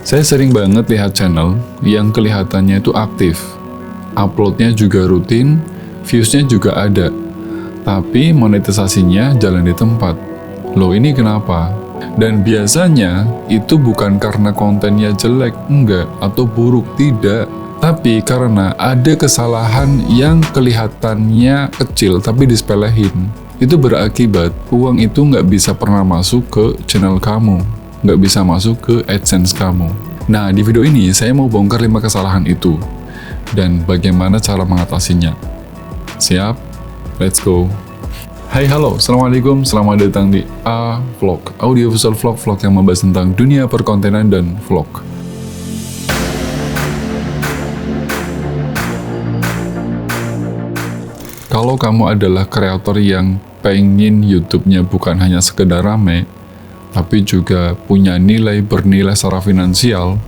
Saya sering banget lihat channel yang kelihatannya itu aktif, uploadnya juga rutin, viewsnya juga ada, tapi monetisasinya jalan di tempat. Loh, ini kenapa? Dan biasanya itu bukan karena kontennya jelek, enggak, atau buruk, tidak. Tapi karena ada kesalahan yang kelihatannya kecil tapi disepelehin. Itu berakibat uang itu nggak bisa pernah masuk ke channel kamu, nggak bisa masuk ke AdSense kamu. Nah, di video ini saya mau bongkar 5 kesalahan itu dan bagaimana cara mengatasinya. Siap? Let's go! Hai, halo, assalamualaikum, selamat datang di A-Vlog, audio visual vlog yang membahas tentang dunia perkontenan dan vlog. Kalau kamu adalah kreator yang pengen YouTube-nya bukan hanya sekedar rame, tapi juga punya nilai bernilai secara finansial,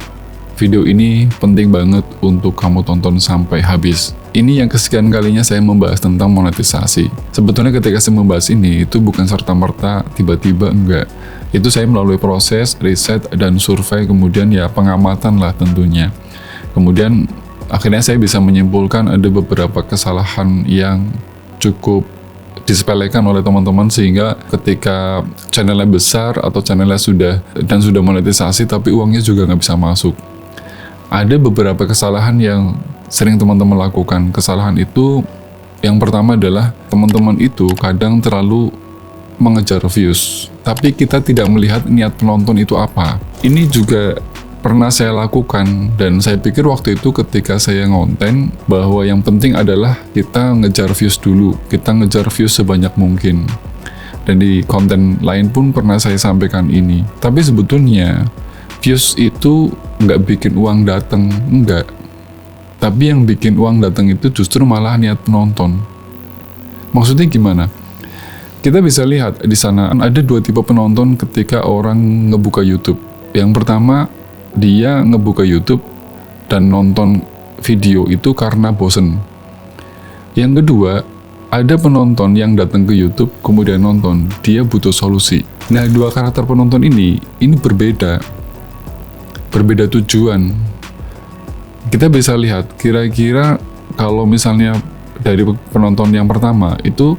video ini penting banget untuk kamu tonton sampai habis. Ini yang kesekian kalinya saya membahas tentang monetisasi. Sebetulnya ketika saya membahas ini, itu bukan serta-merta tiba-tiba, enggak. Itu saya melalui proses, riset, dan survei, kemudian ya pengamatan lah tentunya. Kemudian akhirnya saya bisa menyimpulkan ada beberapa kesalahan yang cukup disepelekan oleh teman-teman, sehingga ketika channelnya besar atau channelnya sudah monetisasi tapi uangnya juga nggak bisa masuk. Ada beberapa kesalahan yang sering teman-teman lakukan. Kesalahan itu yang pertama adalah teman-teman itu kadang terlalu mengejar views, tapi kita tidak melihat niat penonton itu apa. Ini juga pernah saya lakukan, dan saya pikir waktu itu ketika saya ngonten bahwa yang penting adalah kita ngejar views dulu, kita ngejar views sebanyak mungkin. Dan di konten lain pun pernah saya sampaikan ini. Tapi sebetulnya views itu nggak bikin uang datang, enggak. Tapi yang bikin uang datang itu justru malah niat penonton. Maksudnya gimana? Kita bisa lihat di sana ada 2 tipe penonton ketika orang ngebuka YouTube. Yang pertama, dia ngebuka YouTube dan nonton video itu karena bosen. Yang kedua, ada penonton yang datang ke YouTube kemudian nonton, dia butuh solusi. Nah, 2 karakter penonton ini berbeda tujuan. Kita bisa lihat kira-kira kalau misalnya dari penonton yang pertama itu,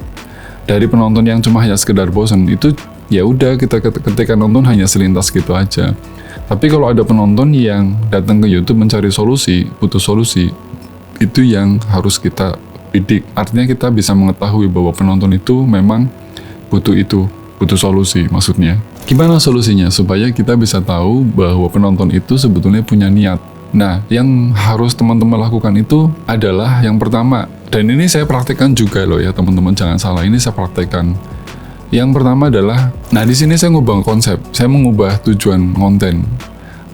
dari penonton yang cuma hanya sekedar bosen, itu ya udah, kita ketika nonton hanya selintas gitu aja. Tapi kalau ada penonton yang datang ke YouTube mencari solusi, butuh solusi, itu yang harus kita bidik. Artinya kita bisa mengetahui bahwa penonton itu memang butuh solusi maksudnya. Gimana solusinya? Supaya kita bisa tahu bahwa penonton itu sebetulnya punya niat. Nah, yang harus teman-teman lakukan itu adalah yang pertama, dan ini saya praktekkan juga loh ya teman-teman, jangan salah, ini saya praktekkan. Yang pertama adalah, nah di sini saya ngubah konsep, saya mengubah tujuan konten.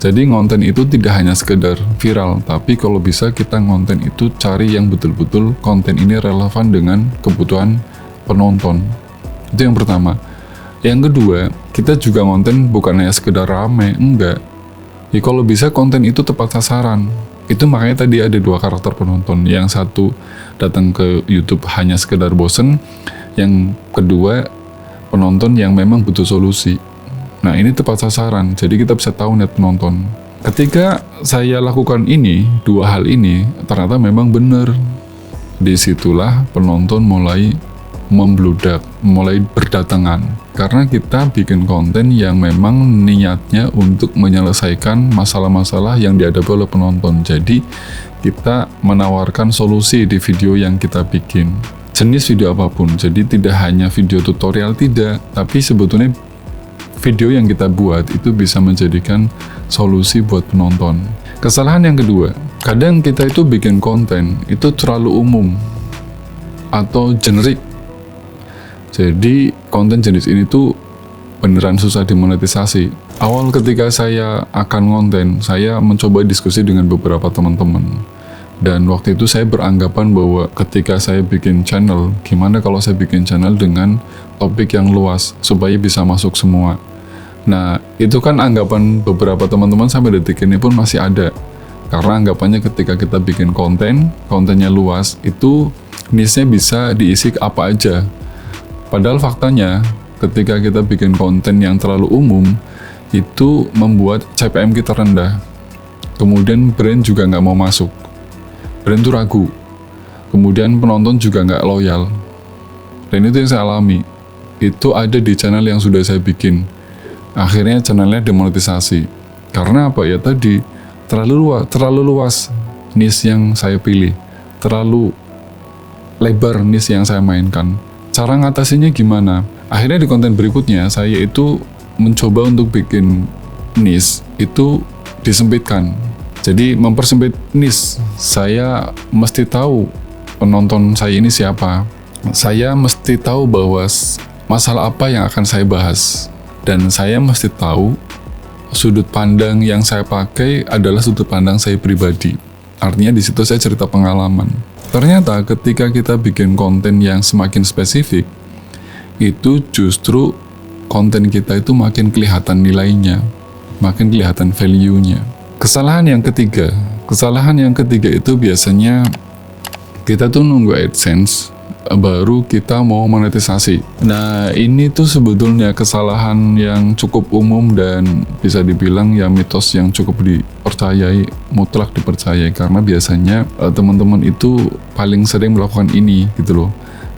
Jadi konten itu tidak hanya sekedar viral, tapi kalau bisa kita konten itu cari yang betul-betul konten ini relevan dengan kebutuhan penonton. Itu yang pertama. Yang kedua, kita juga konten bukan hanya sekedar rame, enggak. Ya kalau bisa konten itu tepat sasaran. Itu makanya tadi ada 2 karakter penonton. Yang satu datang ke YouTube hanya sekedar bosen, yang kedua penonton yang memang butuh solusi. Nah, ini tepat sasaran, jadi kita bisa tahu niat penonton. Ketika saya lakukan ini, 2 hal ini, ternyata memang benar. Disitulah penonton mulai membludak, mulai berdatangan. Karena kita bikin konten yang memang niatnya untuk menyelesaikan masalah-masalah yang dihadapi oleh penonton. Jadi, kita menawarkan solusi di video yang kita bikin. Jenis video apapun, jadi tidak hanya video tutorial, tidak, tapi sebetulnya video yang kita buat itu bisa menjadikan solusi buat penonton. Kesalahan yang kedua, kadang kita itu bikin konten itu terlalu umum atau generik. Jadi konten jenis ini tuh beneran susah dimonetisasi. Awal ketika saya akan konten, saya mencoba diskusi dengan beberapa teman-teman. Dan waktu itu saya beranggapan bahwa ketika saya bikin channel, gimana kalau saya bikin channel dengan topik yang luas, supaya bisa masuk semua. Nah, itu kan anggapan beberapa teman-teman sampai detik ini pun masih ada. Karena anggapannya ketika kita bikin kontennya luas, itu niche-nya bisa diisi apa aja. Padahal faktanya, ketika kita bikin konten yang terlalu umum, itu membuat CPM kita rendah. kemudian brand juga nggak mau masuk, brand tuh ragu, kemudian penonton juga nggak loyal. Dan itu yang saya alami, itu ada di channel yang sudah saya bikin. Akhirnya channelnya demonetisasi. Karena apa ya tadi, terlalu luas niche yang saya pilih, terlalu lebar niche yang saya mainkan. Cara ngatasinya gimana? Akhirnya di konten berikutnya saya itu mencoba untuk bikin niche itu disempitkan. Jadi mempersempit niche. Saya mesti tahu penonton saya ini siapa. Saya mesti tahu bahwa masalah apa yang akan saya bahas. Dan saya mesti tahu sudut pandang yang saya pakai adalah sudut pandang saya pribadi. Artinya di situ saya cerita pengalaman. Ternyata ketika kita bikin konten yang semakin spesifik, itu justru konten kita itu makin kelihatan nilainya, makin kelihatan value-nya. Kesalahan yang ketiga itu biasanya kita tuh nunggu AdSense baru kita mau monetisasi. Nah, ini tuh sebetulnya kesalahan yang cukup umum dan bisa dibilang ya mitos yang cukup dipercayai, mutlak dipercayai, karena biasanya teman-teman itu paling sering melakukan ini gitu loh.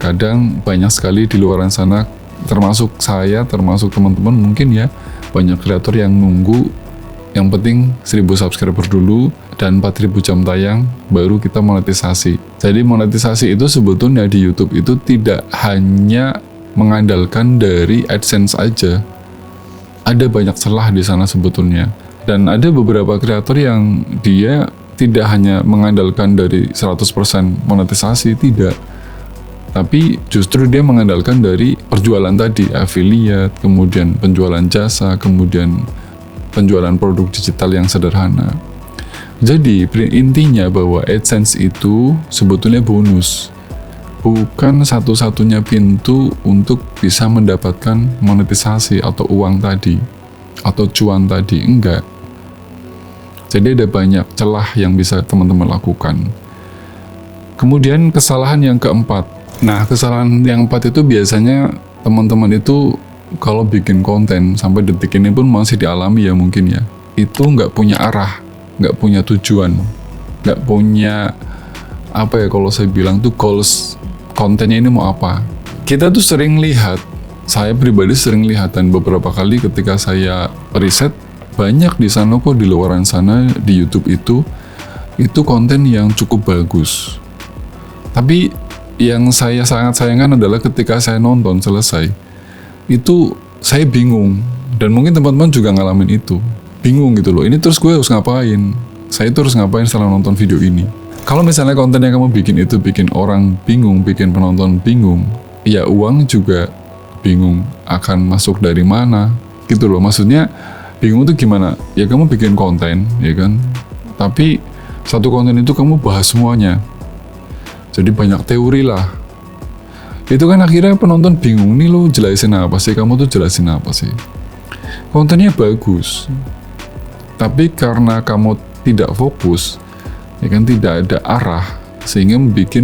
Kadang banyak sekali di luar sana, termasuk saya, termasuk teman-teman mungkin ya, banyak kreator yang nunggu yang penting 1000 subscriber dulu dan 4000 jam tayang baru kita monetisasi. Jadi monetisasi itu sebetulnya di YouTube itu tidak hanya mengandalkan dari AdSense aja. Ada banyak celah di sana sebetulnya. Dan ada beberapa kreator yang dia tidak hanya mengandalkan dari 100% monetisasi, tidak. Tapi justru dia mengandalkan dari perjualan tadi, affiliate, kemudian penjualan jasa, kemudian penjualan produk digital yang sederhana. Jadi intinya bahwa AdSense itu sebetulnya bonus, bukan satu-satunya pintu untuk bisa mendapatkan monetisasi atau uang tadi, atau cuan tadi, enggak. Jadi ada banyak celah yang bisa teman-teman lakukan. Kemudian kesalahan yang keempat. Nah, kesalahan yang keempat itu biasanya teman-teman itu kalau bikin konten sampai detik ini pun masih dialami ya mungkin ya. Itu nggak punya arah, nggak punya tujuan, nggak punya apa ya kalau saya bilang tuh goals kontennya ini mau apa. Kita tuh sering lihat, saya pribadi sering lihat dan beberapa kali ketika saya riset, banyak di sana kok di luaran sana di YouTube itu konten yang cukup bagus. Tapi yang saya sangat sayangkan adalah ketika saya nonton selesai, itu saya bingung, dan mungkin teman-teman juga ngalamin itu, bingung gitu loh, ini terus gue harus ngapain, saya terus ngapain setelah nonton video ini. Kalau misalnya konten yang kamu bikin itu bikin orang bingung, bikin penonton bingung, ya uang juga bingung akan masuk dari mana gitu loh. Maksudnya bingung tuh gimana, ya kamu bikin konten ya kan, tapi satu konten itu kamu bahas semuanya, jadi banyak teori lah. Itu kan akhirnya penonton bingung, nih lo jelasin apa sih, kamu tuh jelasin apa sih. Kontennya bagus, tapi karena kamu tidak fokus, ya kan, tidak ada arah, sehingga membuat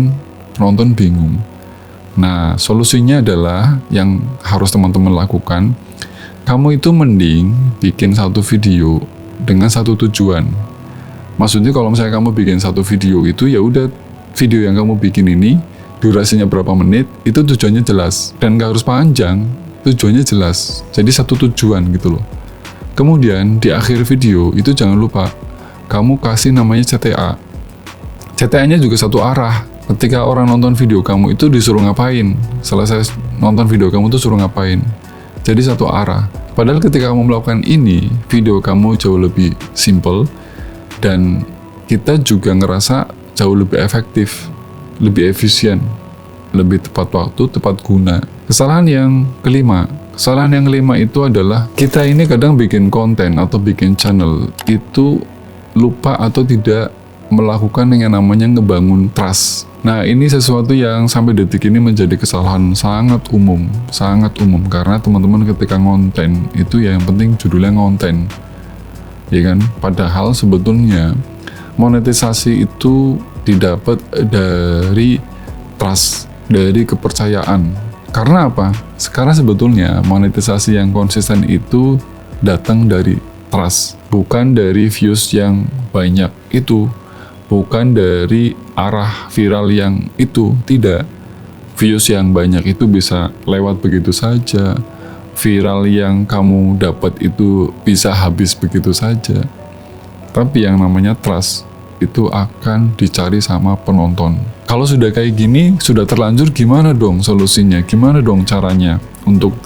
penonton bingung. Nah, solusinya adalah yang harus teman-teman lakukan, kamu itu mending bikin satu video dengan satu tujuan. Maksudnya kalau misalnya kamu bikin satu video itu, ya udah video yang kamu bikin ini durasinya berapa menit, itu tujuannya jelas dan gak harus panjang, tujuannya jelas, jadi satu tujuan gitu loh. Kemudian di akhir video itu jangan lupa kamu kasih namanya CTA. CTA-nya juga satu arah. Ketika orang nonton video kamu itu disuruh ngapain, selesai nonton video kamu tuh suruh ngapain, jadi satu arah. Padahal ketika kamu melakukan ini, video kamu jauh lebih simple dan kita juga ngerasa jauh lebih efektif, lebih efisien, lebih tepat waktu, tepat guna. Kesalahan yang kelima itu adalah kita ini kadang bikin konten atau bikin channel itu lupa atau tidak melakukan yang namanya ngebangun trust. Nah, ini sesuatu yang sampai detik ini menjadi kesalahan sangat umum karena teman-teman ketika ngonten itu ya yang penting judulnya ngonten, ya kan? Padahal sebetulnya monetisasi itu didapat dari trust, dari kepercayaan. Karena apa? Sekarang sebetulnya monetisasi yang konsisten itu datang dari trust, bukan dari views yang banyak itu, bukan dari arah viral yang itu, tidak. Views yang banyak itu bisa lewat begitu saja, viral yang kamu dapat itu bisa habis begitu saja. Tapi yang namanya trust itu akan dicari sama penonton. Kalau sudah kayak gini, sudah terlanjur, gimana dong solusinya? Gimana dong caranya untuk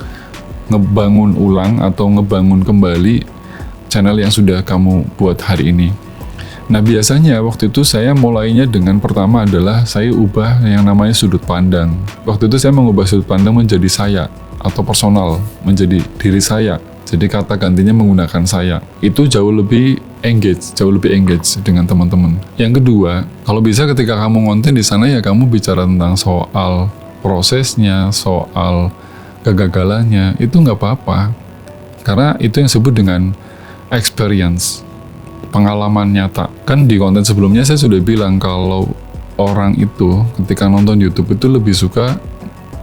ngebangun ulang atau ngebangun kembali channel yang sudah kamu buat hari ini? Nah, biasanya waktu itu saya mulainya dengan pertama adalah saya ubah yang namanya sudut pandang. Waktu itu saya mengubah sudut pandang menjadi saya atau personal, menjadi diri saya. Jadi kata gantinya menggunakan saya. Itu jauh lebih engage dengan teman-teman. Yang kedua, kalau bisa ketika kamu konten di sana ya kamu bicara tentang soal prosesnya, soal kegagalannya, itu nggak apa-apa. Karena itu yang disebut dengan experience, pengalaman nyata. Kan di konten sebelumnya saya sudah bilang kalau orang itu ketika nonton YouTube itu lebih suka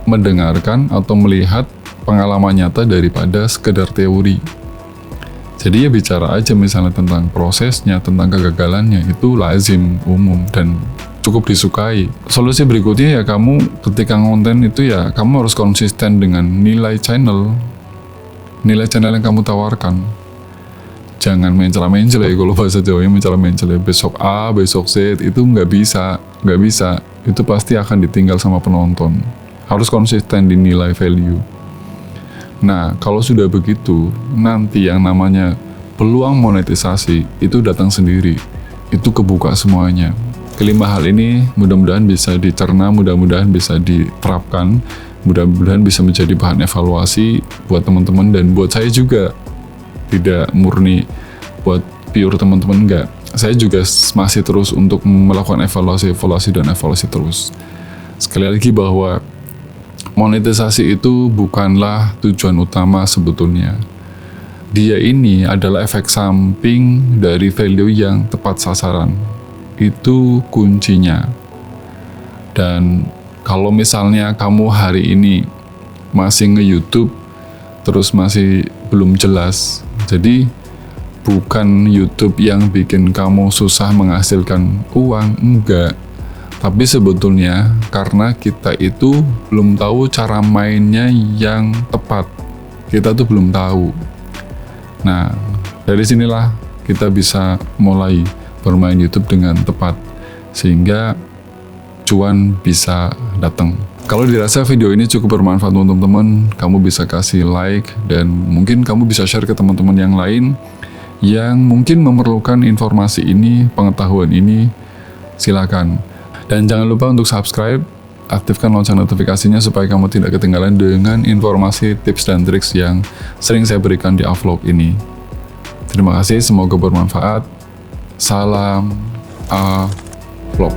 mendengarkan atau melihat pengalaman nyata daripada sekedar teori. Jadi ya bicara aja misalnya tentang prosesnya, tentang kegagalannya, itu lazim, umum, dan cukup disukai. Solusi berikutnya ya kamu ketika konten itu ya kamu harus konsisten dengan nilai channel yang kamu tawarkan. Jangan mencela-mencela ya, kalau bahasa Jawanya mencela-mencela, besok A, besok Z, itu nggak bisa. Itu pasti akan ditinggal sama penonton. Harus konsisten di nilai value. Nah, kalau sudah begitu, nanti yang namanya peluang monetisasi itu datang sendiri. Itu kebuka semuanya. Kelima hal ini mudah-mudahan bisa dicerna, mudah-mudahan bisa diterapkan, mudah-mudahan bisa menjadi bahan evaluasi buat teman-teman dan buat saya juga. Tidak murni buat pure teman-teman, enggak. Saya juga masih terus untuk melakukan evaluasi terus. Sekali lagi bahwa monetisasi itu bukanlah tujuan utama sebetulnya. Dia ini adalah efek samping dari value yang tepat sasaran. Itu kuncinya. Dan kalau misalnya kamu hari ini masih nge-YouTube terus masih belum jelas, jadi bukan YouTube yang bikin kamu susah menghasilkan uang, enggak. Tapi sebetulnya karena kita itu belum tahu cara mainnya yang tepat. Kita tuh belum tahu. Nah, dari sinilah kita bisa mulai bermain YouTube dengan tepat. Sehingga cuan bisa datang. Kalau dirasa video ini cukup bermanfaat untuk teman-teman, kamu bisa kasih like dan mungkin kamu bisa share ke teman-teman yang lain yang mungkin memerlukan informasi ini, pengetahuan ini, silakan. Dan jangan lupa untuk subscribe, aktifkan lonceng notifikasinya supaya kamu tidak ketinggalan dengan informasi, tips, dan triks yang sering saya berikan di vlog ini. Terima kasih, semoga bermanfaat. Salam vlog.